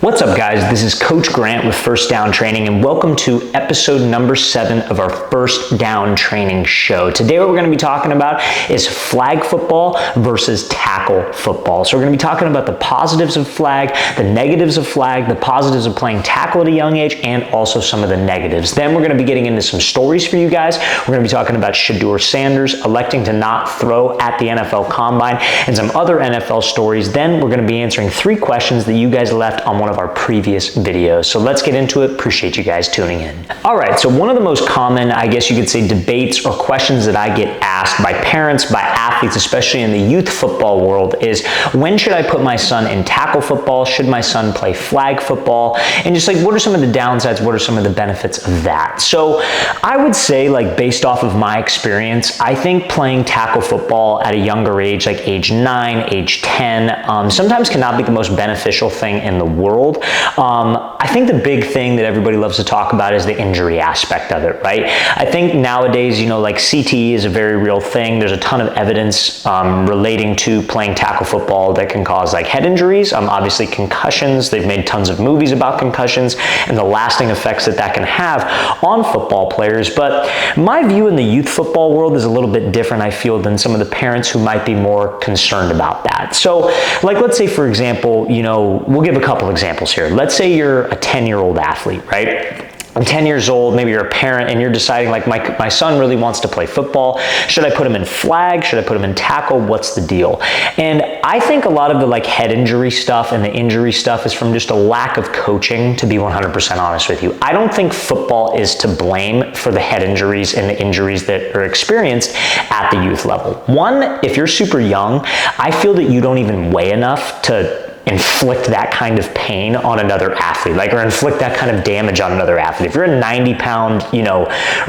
What's up, guys? This is Coach Grant with First Down Training, and welcome to episode number 7 of our First Down Training show. Today, what we're going to be talking about is flag football versus tackle football. So we're going to be talking about the positives of flag, the negatives of flag, the positives of playing tackle at a young age, and also some of the negatives. Then we're going to be getting into some stories for you guys. We're going to be talking about Shedeur Sanders electing to not throw at the NFL Combine and some other NFL stories. Then we're going to be answering 3 questions that you guys left on one of our previous videos. So let's get into it. Appreciate you guys tuning in. All right, so one of the most common, I guess you could say, debates or questions that I get asked by parents, by athletes, especially in the youth football world, is when should I put my son in tackle football? Should my son play flag football? And just like, what are some of the downsides? What are some of the benefits of that? So I would say, like, based off of my experience, I think playing tackle football at a younger age, like age 9, age 10, sometimes cannot be the most beneficial thing in the world. I think the big thing that everybody loves to talk about is the injury aspect of it, right? I think nowadays, like CTE is a very real thing. There's a ton of evidence relating to playing tackle football that can cause like head injuries, obviously concussions. They've made tons of movies about concussions and the lasting effects that can have on football players. But my view in the youth football world is a little bit different, I feel, than some of the parents who might be more concerned about that. So, like, let's say, for example, we'll give a couple examples here. Let's say you're a 10-year-old athlete, right? I'm 10 years old, maybe you're a parent, and you're deciding, like, my son really wants to play football. Should I put him in flag? Should I put him in tackle? What's the deal? And I think a lot of the head injury stuff and the injury stuff is from just a lack of coaching, to be 100% honest with you. I don't think football is to blame for the head injuries and the injuries that are experienced at the youth level. One, if you're super young, I feel that you don't even weigh enough to inflict that kind of pain on another athlete, or inflict that kind of damage on another athlete. If you're a 90-pound,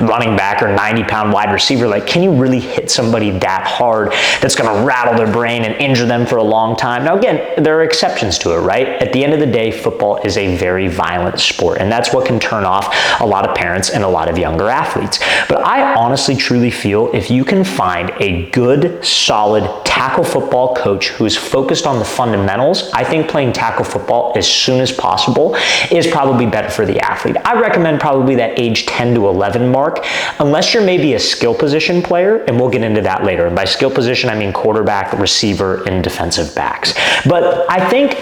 running back or 90-pound wide receiver, can you really hit somebody that hard that's going to rattle their brain and injure them for a long time? Now, again, there are exceptions to it, right? At the end of the day, football is a very violent sport, and that's what can turn off a lot of parents and a lot of younger athletes. But I honestly, truly feel if you can find a good, solid tackle football coach who is focused on the fundamentals, I think playing tackle football as soon as possible is probably better for the athlete. I recommend probably that age 10 to 11 mark, unless you're maybe a skill position player, and we'll get into that later. And by skill position, I mean quarterback, receiver, and defensive backs. But I think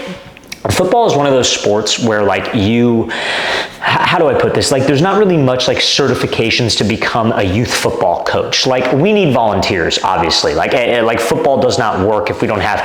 football is one of those sports where how do I put this? There's not really much certifications to become a youth football coach. We need volunteers, obviously. Football does not work if we don't have,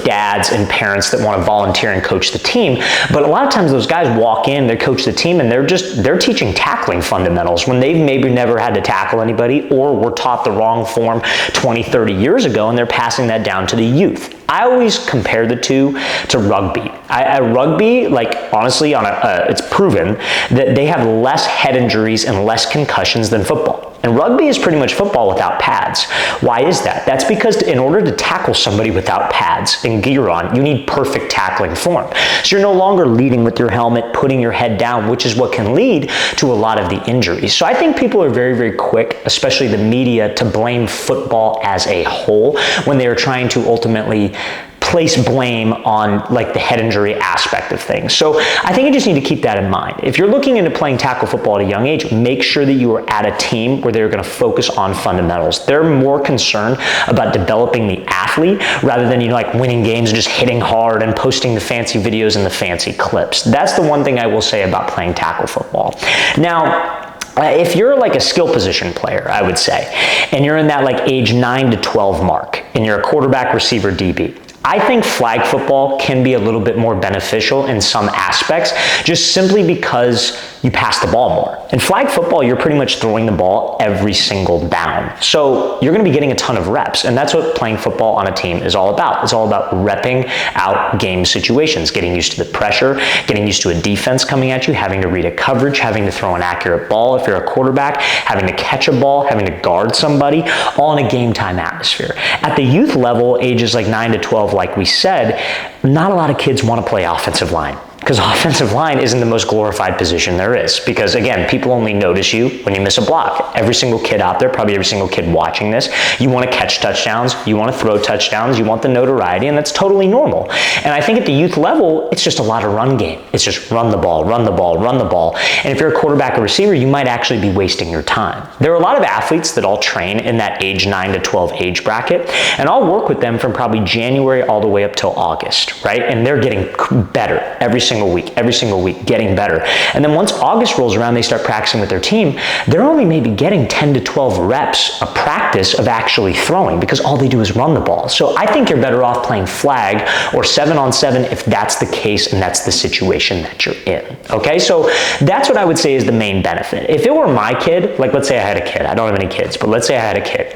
dads and parents that want to volunteer and coach the team. But a lot of times those guys walk in, they coach the team, and they're teaching tackling fundamentals when they've maybe never had to tackle anybody or were taught the wrong form 20, 30 years ago, and they're passing that down to the youth. I always compare the two to rugby. Rugby, honestly, it's proven that they have less head injuries and less concussions than football. And rugby is pretty much football without pads. Why is that? That's because in order to tackle somebody without pads and gear on, you need perfect tackling form. So you're no longer leading with your helmet, putting your head down, which is what can lead to a lot of the injuries. So I think people are very, very quick, especially the media, to blame football as a whole when they are trying to ultimately place blame on the head injury aspect of things. So I think you just need to keep that in mind. If you're looking into playing tackle football at a young age, make sure that you are at a team where they're going to focus on fundamentals. They're more concerned about developing the athlete rather than winning games and just hitting hard and posting the fancy videos and the fancy clips. That's the one thing I will say about playing tackle football. Now, if you're a skill position player, I would say, and you're in that age 9 to 12 mark, and you're a quarterback, receiver, DB, I think flag football can be a little bit more beneficial in some aspects, just simply because you pass the ball more. In flag football, you're pretty much throwing the ball every single down. So you're going to be getting a ton of reps, and that's what playing football on a team is all about. It's all about repping out game situations, getting used to the pressure, getting used to a defense coming at you, having to read a coverage, having to throw an accurate ball if you're a quarterback, having to catch a ball, having to guard somebody, all in a game time atmosphere. At the youth level, ages 9 to 12, like we said, not a lot of kids want to play offensive line. Because offensive line isn't the most glorified position there is. Because again, people only notice you when you miss a block. Every single kid out there, probably every single kid watching this, you want to catch touchdowns, you want to throw touchdowns, you want the notoriety, and that's totally normal. And I think at the youth level, it's just a lot of run game. It's just run the ball, run the ball, run the ball. And if you're a quarterback or receiver, you might actually be wasting your time. There are a lot of athletes that all train in that age 9 to 12 age bracket, and I'll work with them from probably January all the way up till August, right? And they're getting better every single week, getting better. And then once August rolls around, they start practicing with their team, they're only maybe getting 10 to 12 reps of practice of actually throwing because all they do is run the ball. So I think you're better off playing flag or 7-on-7 if that's the case and that's the situation that you're in, okay? So that's what I would say is the main benefit. If it were my kid, like let's say I had a kid, I don't have any kids, but let's say I had a kid,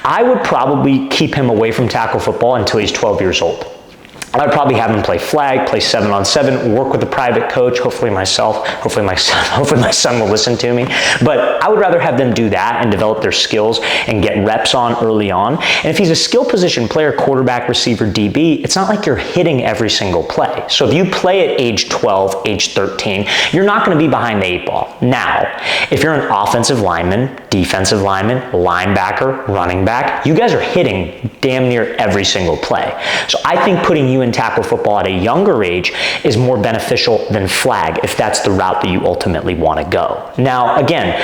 I would probably keep him away from tackle football until he's 12 years old. I'd probably have him play flag, play 7-on-7, work with a private coach, hopefully my son will listen to me. But I would rather have them do that and develop their skills and get reps on early on. And if he's a skill position player, quarterback, receiver, DB, it's not like you're hitting every single play. So if you play at age 12, age 13, you're not going to be behind the 8 ball. Now, if you're an offensive lineman, defensive lineman, linebacker, running back, you guys are hitting damn near every single play. So I think putting you in tackle football at a younger age is more beneficial than flag if that's the route that you ultimately want to go. Now, again,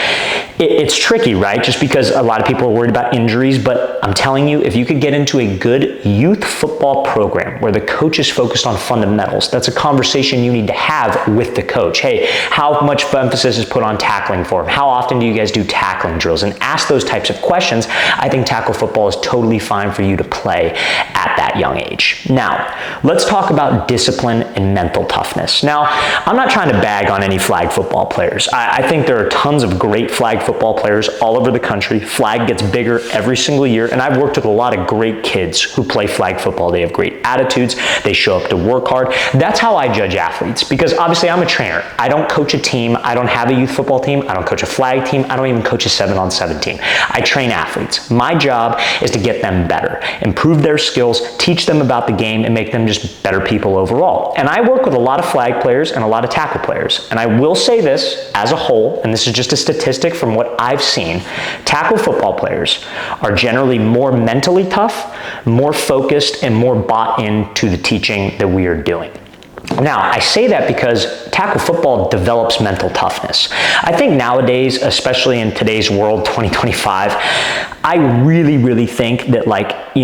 it's tricky, right? Just because a lot of people are worried about injuries, but I'm telling you, if you could get into a good youth football program where the coach is focused on fundamentals, that's a conversation you need to have with the coach. Hey, how much emphasis is put on tackling for him? How often do you guys do tackling drills? And ask those types of questions. I think tackle football is totally fine for you to play at that young age. Now, let's talk about discipline and mental toughness. Now, I'm not trying to bag on any flag football players. I think there are tons of great flag football players all over the country. Flag gets bigger every single year, and I've worked with a lot of great kids who play flag football. They have great attitudes. They show up to work hard. That's how I judge athletes, because obviously I'm a trainer. I don't coach a team. I don't have a youth football team. I don't coach a flag team. I don't even coach a 7-on-7 team. I train athletes. My job is to get them better, improve their skills, teach them about the game, and make them just better people overall. And I work with a lot of flag players and a lot of tackle players. And I will say this as a whole, and this is just a statistic from what I've seen, tackle football players are generally more mentally tough, more focused, and more bought into the teaching that we are doing. Now, I say that because tackle football develops mental toughness. I think nowadays, especially in today's world, 2025, I really think that, like,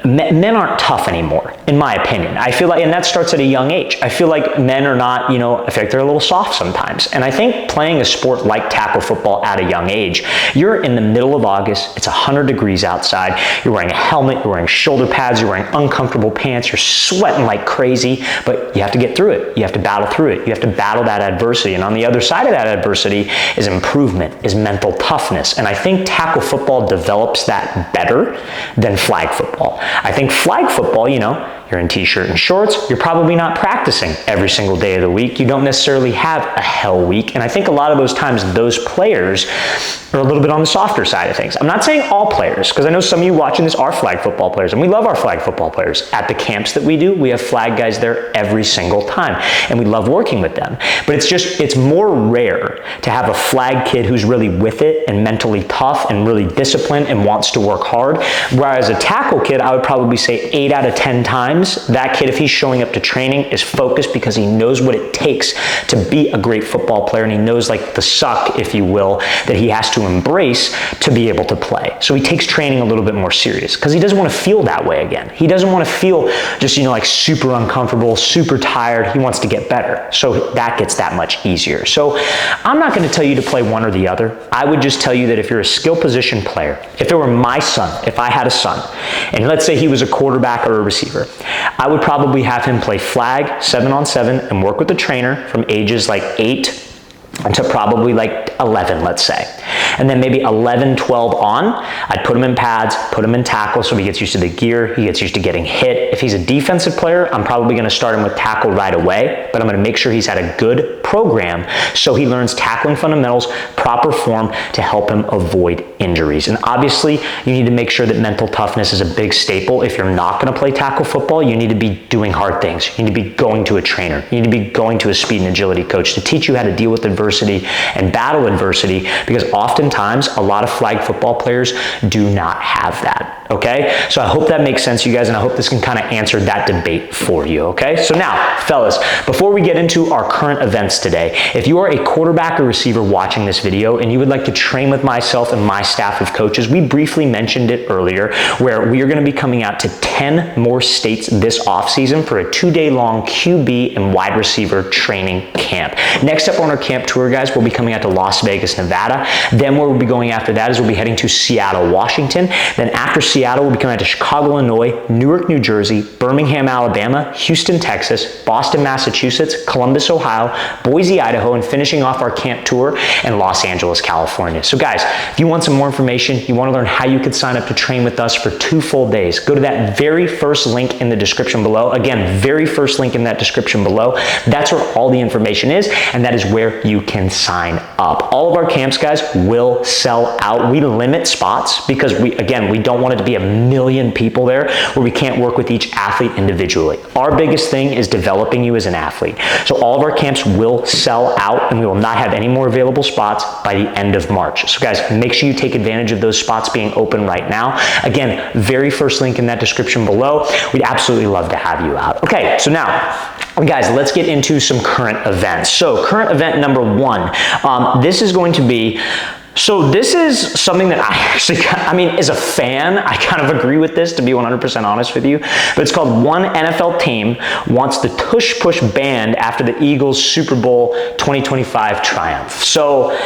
men aren't tough anymore, in my opinion. I feel like, and that starts at a young age. I feel like men are not, I feel like they're a little soft sometimes. And I think playing a sport like tackle football at a young age, you're in the middle of August, it's 100 degrees outside, you're wearing a helmet, you're wearing shoulder pads, you're wearing uncomfortable pants, you're sweating like crazy, but you have to get through it. You have to battle through it. You have to battle that adversity. And on the other side of that adversity is improvement, is mental toughness. And I think tackle football develops that better than flag football. I think flag football, you're in t-shirt and shorts, you're probably not practicing every single day of the week. You don't necessarily have a hell week. And I think a lot of those times, those players are a little bit on the softer side of things. I'm not saying all players, because I know some of you watching this are flag football players, and we love our flag football players. At the camps that we do, we have flag guys there every single time, and we love working with them. But it's more rare to have a flag kid who's really with it and mentally tough and really disciplined and wants to work hard. Whereas a tackle kid, I would probably say 8 out of 10 times, that kid, if he's showing up to training, is focused because he knows what it takes to be a great football player, and he knows, like, the suck, if you will, that he has to embrace to be able to play. So he takes training a little bit more serious because he doesn't want to feel that way again. He doesn't want to feel just, like super uncomfortable, super tired. He wants to get better. So that gets that much easier. So I'm not going to tell you to play one or the other. I would just tell you that if you're a skill position player, if it were my son, if I had a son, and let's say he was a quarterback or a receiver, I would probably have him play flag, 7-on-7, and work with the trainer from ages like 8 to probably like 11, let's say. And then maybe 11, 12 on, I'd put him in pads, put him in tackle so he gets used to the gear, he gets used to getting hit. If he's a defensive player, I'm probably gonna start him with tackle right away, but I'm gonna make sure he's had a good program so he learns tackling fundamentals, proper form to help him avoid injuries. And obviously, you need to make sure that mental toughness is a big staple. If you're not gonna play tackle football, you need to be doing hard things. You need to be going to a trainer. You need to be going to a speed and agility coach to teach you how to deal with adversity and battle adversity, because oftentimes a lot of flag football players do not have that, okay? So I hope that makes sense, you guys, and I hope this can kind of answer that debate for you, okay? So now, fellas, before we get into our current events today, if you are a quarterback or receiver watching this video and you would like to train with myself and my staff of coaches, we briefly mentioned it earlier, where we are going to be coming out to 10 more states this offseason for a 2-day long QB and wide receiver training camp. Next up on our camp tour, guys, we'll be coming out to Las Vegas, Nevada. Then where we'll be going after that is we'll be heading to Seattle, Washington. Then after Seattle, we'll be coming out to Chicago, Illinois, Newark, New Jersey, Birmingham, Alabama, Houston, Texas, Boston, Massachusetts, Columbus, Ohio, Boise, Idaho, and finishing off our camp tour in Los Angeles, California. So guys, if you want some more information, you want to learn how you could sign up to train with us for 2 full days, go to that very first link in the description below. Again, very first link in that description below. That's where all the information is, and that is where you can sign up. All of our camps, guys, will sell out. We limit spots because we don't want it to be a million people there where we can't work with each athlete individually. Our biggest thing is developing you as an athlete. So all of our camps will sell out, and we will not have any more available spots by the end of March. So guys, make sure you take advantage of those spots being open right now. Again, very first link in that description below. We'd absolutely love to have you out. Okay, so now, guys, let's get into some current events. So current event number 1, this is going to be, so this is something that I actually, as a fan, I kind of agree with this, to be 100% honest with you, but it's called One NFL Team Wants the Tush Push banned after the Eagles Super Bowl 2025 triumph. So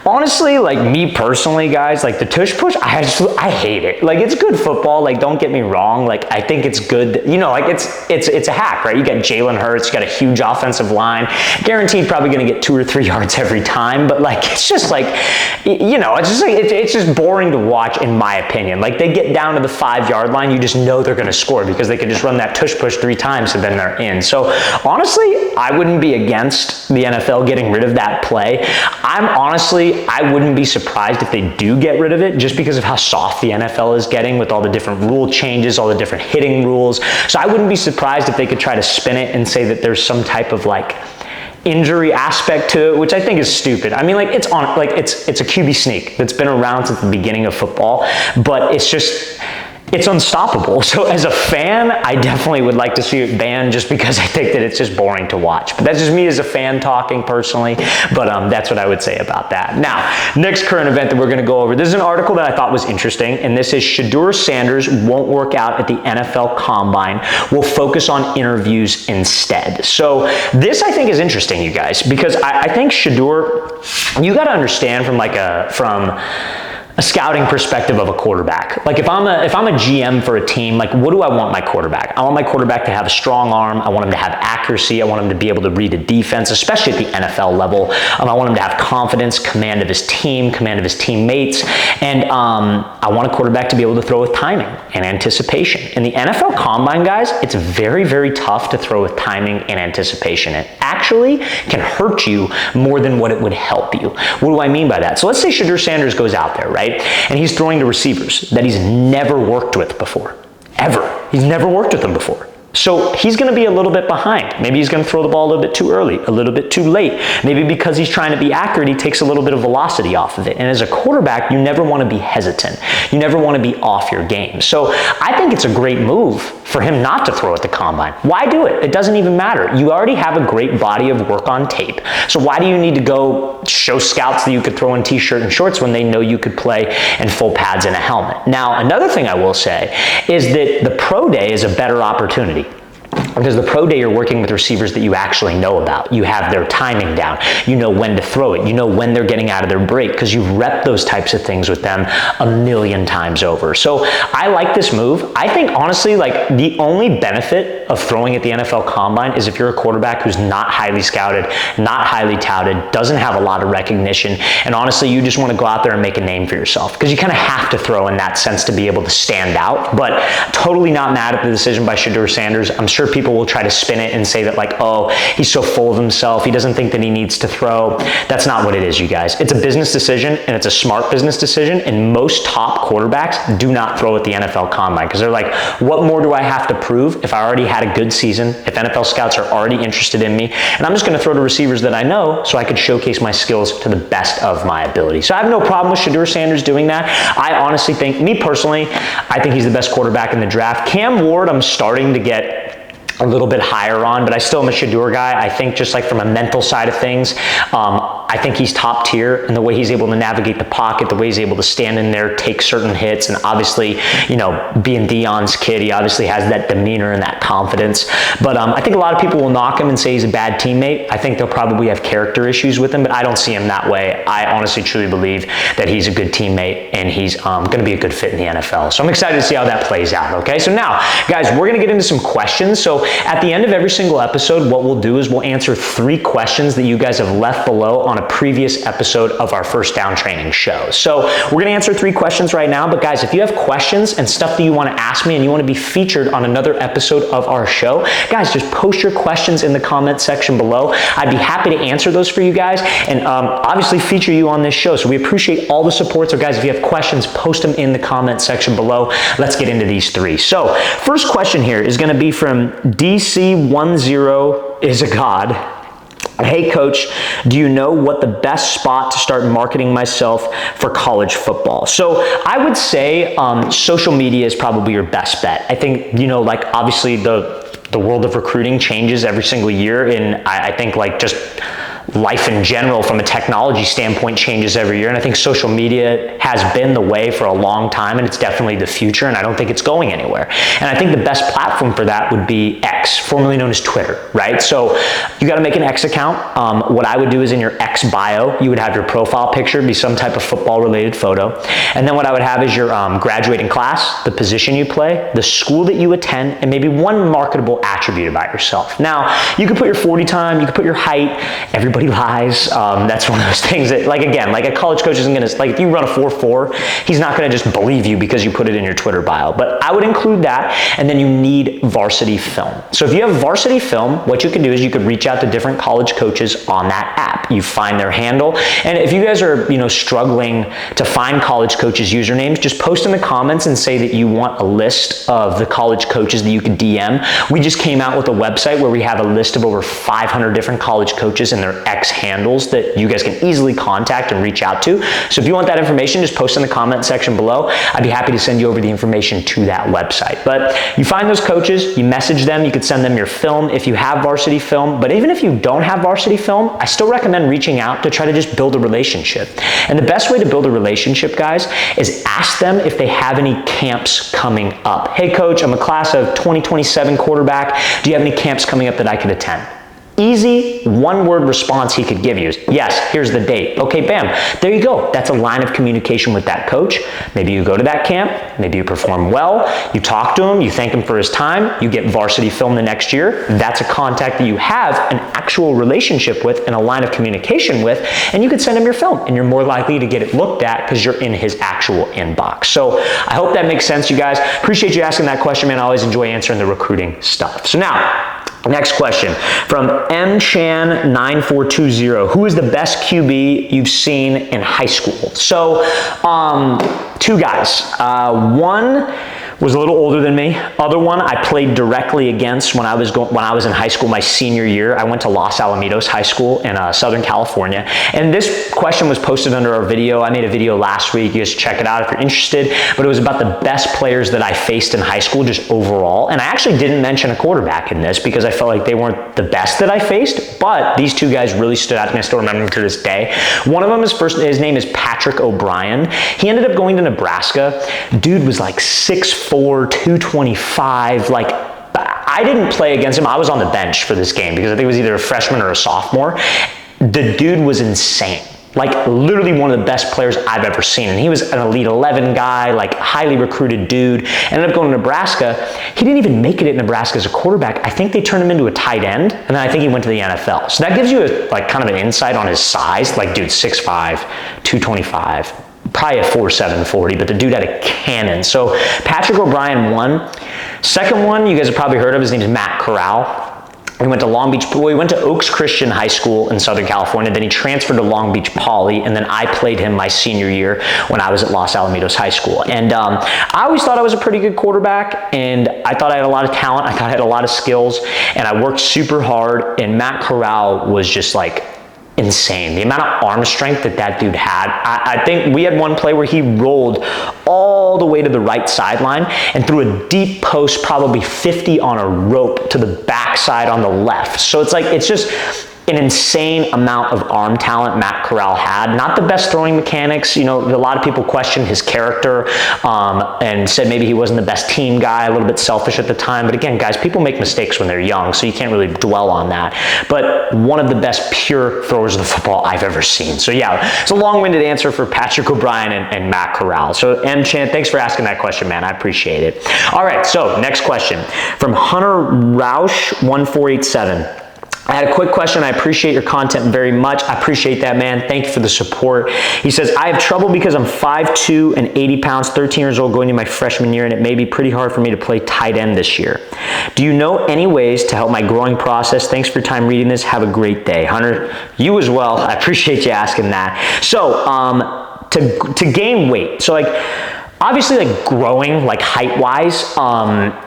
honestly, like me personally, guys, like the tush push, I hate it. Like, it's good football, like don't get me wrong, like I think it's good, you know, like it's a hack, right? You got Jalen Hurts, you got a huge offensive line, guaranteed probably gonna get 2 or 3 yards every time, but like it's just like, you know, it's just like, it's just boring to watch in my opinion. Like they get down to the 5-yard line, you just know they're gonna score because they can just run that tush push 3 times and then they're in. So honestly, I wouldn't be against the NFL getting rid of that play. I wouldn't be surprised if they do get rid of it, just because of how soft the NFL is getting with all the different rule changes, all the different hitting rules. So I wouldn't be surprised if they could try to spin it and say that there's some type of like injury aspect to it, which I think is stupid. I mean, like it's a QB sneak that's been around since the beginning of football, but it's unstoppable. So as a fan, I definitely would like to see it banned, just because I think that it's just boring to watch. But that's just me as a fan talking personally, but that's what I would say about that. Now, next current event that we're gonna go over, this is an article that I thought was interesting, and this is Shedeur Sanders won't work out at the NFL Combine, will focus on interviews instead. So this I think is interesting, you guys, because I think Shedeur, you gotta understand from a scouting perspective of a quarterback. Like if I'm a GM for a team, like what do I want my quarterback? I want my quarterback to have a strong arm. I want him to have accuracy. I want him to be able to read a defense, especially at the NFL level. I want him to have confidence, command of his team, command of his teammates. And I want a quarterback to be able to throw with timing and anticipation. In the NFL Combine, guys, it's very, very tough to throw with timing and anticipation. It actually can hurt you more than what it would help you. What do I mean by that? So let's say Shedeur Sanders goes out there, right? And he's throwing to receivers that he's never worked with before, ever. He's never worked with them before. So he's going to be a little bit behind. Maybe he's going to throw the ball a little bit too early, a little bit too late. Maybe because he's trying to be accurate, he takes a little bit of velocity off of it. And as a quarterback, you never want to be hesitant. You never want to be off your game. So I think it's a great move for him not to throw at the Combine. Why do it? It doesn't even matter. You already have a great body of work on tape. So why do you need to go show scouts that you could throw in t-shirt and shorts when they know you could play in full pads and a helmet? Now, another thing I will say is that the pro day is a better opportunity. Because the pro day, you're working with receivers that you actually know about. You have their timing down. You know when to throw it. You know when they're getting out of their break because you've repped those types of things with them a million times over. So I like this move. I think honestly, like the only benefit of throwing at the NFL Combine is if you're a quarterback who's not highly scouted, not highly touted, doesn't have a lot of recognition, and honestly, you just want to go out there and make a name for yourself because you kind of have to throw in that sense to be able to stand out. But totally not mad at the decision by Shedeur Sanders. I'm sure people will try to spin it and say that like, oh, he's so full of himself. He doesn't think that he needs to throw. That's not what it is, you guys. It's a business decision and it's a smart business decision. And most top quarterbacks do not throw at the NFL Combine because they're like, what more do I have to prove if I already had a good season, if NFL scouts are already interested in me, and I'm just going to throw to receivers that I know so I could showcase my skills to the best of my ability. So I have no problem with Shedeur Sanders doing that. I honestly think, me personally, I think he's the best quarterback in the draft. Cam Ward, I'm starting to get a little bit higher on, but I still am a Shedeur guy. I think just like from a mental side of things, I think he's top tier in the way he's able to navigate the pocket, the way he's able to stand in there, take certain hits, and obviously, you know, being Deion's kid, he obviously has that demeanor and that confidence. But I think a lot of people will knock him and say he's a bad teammate. I think they'll probably have character issues with him, but I don't see him that way. I honestly, truly believe that he's a good teammate and he's going to be a good fit in the NFL. So I'm excited to see how that plays out, okay? So now, guys, we're going to get into some questions. So at the end of every single episode, what we'll do is we'll answer 3 questions that you guys have left below on a previous episode of our First Down Training show. So we're going to answer 3 questions right now, but guys, if you have questions and stuff that you want to ask me and you want to be featured on another episode of our show, guys, just post your questions in the comment section below. I'd be happy to answer those for you guys and obviously feature you on this show. So we appreciate all the support. So guys, if you have questions, post them in the comment section below. Let's get into these 3. So first question here is going to be from DC10 is a God. Hey coach, do you know what the best spot to start marketing myself for college football? So I would say social media is probably your best bet. I think, you know, like obviously the world of recruiting changes every single year, and I think like just life in general from a technology standpoint changes every year, and I think social media has been the way for a long time, and it's definitely the future, and I don't think it's going anywhere. And I think the best platform for that would be X, formerly known as Twitter, right? So you got to make an X account. What I would do is in your X bio, you would have your profile picture be some type of football related photo, and then what I would have is your graduating class, the position you play, the school that you attend, and maybe one marketable attribute about yourself. Now, you could put your 40 time, you could put your height. Everybody lies. That's one of those things that, like, again, like a college coach isn't going to, like, if you run a 4.4, he's not going to just believe you because you put it in your Twitter bio. But I would include that, and then you need varsity film. So if you have varsity film, what you can do is you could reach out to different college coaches on that app. You find their handle, and if you guys are, you know, struggling to find college coaches' usernames, just post in the comments and say that you want a list of the college coaches that you can DM. We just came out with a website where we have a list of over 500 different college coaches and their X handles that you guys can easily contact and reach out to. So if you want that information, just post in the comment section below. I'd be happy to send you over the information to that website. But you find those coaches, you message them, you could send them your film if you have varsity film. But even if you don't have varsity film, I still recommend reaching out to try to just build a relationship. And the best way to build a relationship, guys, is ask them if they have any camps coming up. Hey coach, I'm a class of 2027 quarterback. Do you have any camps coming up that I could attend? Easy one-word response he could give you is, yes, here's the date. Okay, bam, there you go. That's a line of communication with that coach. Maybe you go to that camp, maybe you perform well, you talk to him, you thank him for his time, you get varsity film the next year. That's a contact that you have an actual relationship with and a line of communication with, and you could send him your film, and you're more likely to get it looked at because you're in his actual inbox. So I hope that makes sense, you guys. Appreciate you asking that question, man. I always enjoy answering the recruiting stuff. So now, next question from mchan9420. Who is the best QB you've seen in high school? So, 2 guys. One was a little older than me. Other one I played directly against when I was in high school, my senior year. I went to Los Alamitos High School in Southern California. And this question was posted under our video. I made a video last week. You guys check it out if you're interested. But it was about the best players that I faced in high school, just overall. And I actually didn't mention a quarterback in this because I felt like they weren't the best that I faced. But these 2 guys really stood out to me. I still remember them to this day. One of them is his name is Patrick O'Brien. He ended up going to Nebraska. Dude was like 6'4", 225, like I didn't play against him. I was on the bench for this game because I think it was either a freshman or a sophomore. The dude was insane. Like literally one of the best players I've ever seen. And he was an Elite 11 guy, like highly recruited dude. Ended up going to Nebraska. He didn't even make it at Nebraska as a quarterback. I think they turned him into a tight end, and then I think he went to the NFL. So that gives you like kind of an insight on his size. Like dude, 6'5", 225, probably a 4.7 40, but the dude had a cannon. So Patrick O'Brien won. Second one, you guys have probably heard of, his name is Matt Corral. He went to Long Beach, well, he went to Oaks Christian High School in Southern California, then he transferred to Long Beach Poly, and then I played him my senior year when I was at Los Alamitos High School. And I always thought I was a pretty good quarterback, and I thought I had a lot of talent, I thought I had a lot of skills, and I worked super hard, and Matt Corral was just like insane. The amount of arm strength that dude had. I think we had one play where he rolled all the way to the right sideline and threw a deep post, probably 50 on a rope to the backside on the left. So it's like, it's just an insane amount of arm talent Matt Corral had. Not the best throwing mechanics. You know, a lot of people questioned his character and said maybe he wasn't the best team guy, a little bit selfish at the time. But again, guys, people make mistakes when they're young, so you can't really dwell on that. But one of the best pure throwers of the football I've ever seen. So yeah, it's a long-winded answer for Patrick O'Brien and Matt Corral. So M. Chan, thanks for asking that question, man. I appreciate it. All right, so next question from Hunter Roush 1487. I had a quick question. I appreciate your content very much. I appreciate that, man. Thank you for the support. He says, I have trouble because I'm 5'2" and 80 pounds, 13 years old, going into my freshman year, and it may be pretty hard for me to play tight end this year. Do you know any ways to help my growing process? Thanks for your time reading this. Have a great day. Hunter, you as well. I appreciate you asking that. So, to gain weight. So like, obviously, like growing, like height-wise,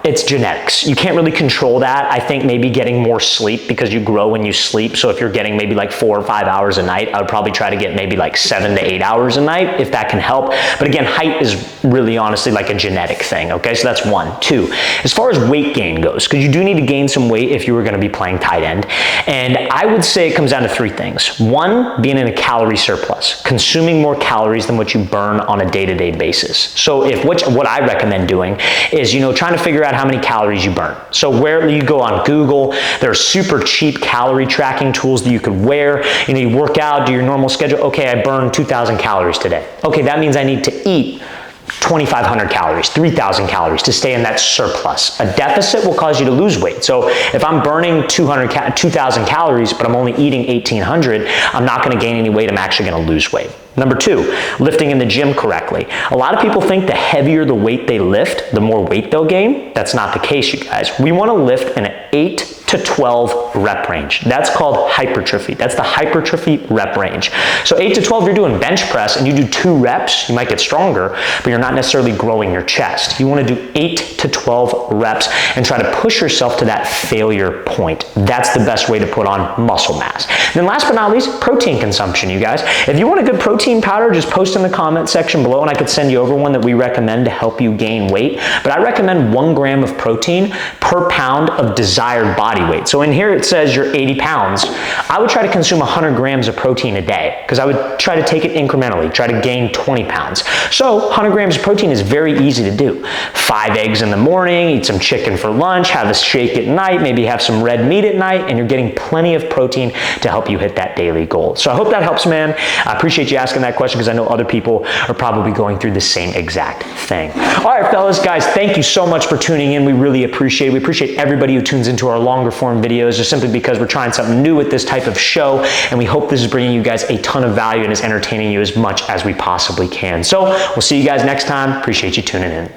it's genetics. You can't really control that. I think maybe getting more sleep because you grow when you sleep. So if you're getting maybe like 4 or 5 hours a night, I would probably try to get maybe like 7 to 8 hours a night if that can help. But again, height is really honestly like a genetic thing, okay? So that's 1. 2, as far as weight gain goes, because you do need to gain some weight if you were gonna be playing tight end. And I would say it comes down to 3 things. 1, being in a calorie surplus, consuming more calories than what you burn on a day-to-day basis. So if what I recommend doing is, you know, trying to figure out how many calories you burn. So where you go on Google, there are super cheap calorie tracking tools that you could wear. You know, you work out, do your normal schedule. Okay, I burned 2,000 calories today. Okay, that means I need to eat 2,500 calories, 3,000 calories to stay in that surplus. A deficit will cause you to lose weight. So if I'm burning 2,000 calories, but I'm only eating 1,800, I'm not gonna gain any weight, I'm actually gonna lose weight. Number 2, lifting in the gym correctly. A lot of people think the heavier the weight they lift, the more weight they'll gain. That's not the case, you guys. We wanna lift in an 8 to 12 rep range. That's called hypertrophy. That's the hypertrophy rep range. So 8 to 12, you're doing bench press and you do 2 reps, you might get stronger, but you're not necessarily growing your chest. You wanna do 8 to 12 reps and try to push yourself to that failure point. That's the best way to put on muscle mass. Then last but not least, protein consumption, you guys. If you want a good protein powder, just post in the comment section below and I could send you over one that we recommend to help you gain weight. But I recommend 1 gram of protein per pound of desired body weight. So in here it says you're 80 pounds. I would try to consume 100 grams of protein a day because I would try to take it incrementally, try to gain 20 pounds. So 100 grams of protein is very easy to do. 5 eggs in the morning, eat some chicken for lunch, have a shake at night, maybe have some red meat at night, and you're getting plenty of protein to help you hit that daily goal. So I hope that helps, man. I appreciate you asking that question because I know other people are probably going through the same exact thing. All right, fellas, guys, thank you so much for tuning in. We really appreciate it. We appreciate everybody who tunes into our longer form videos just simply because we're trying something new with this type of show, and we hope this is bringing you guys a ton of value and is entertaining you as much as we possibly can. So we'll see you guys next time. Appreciate you tuning in.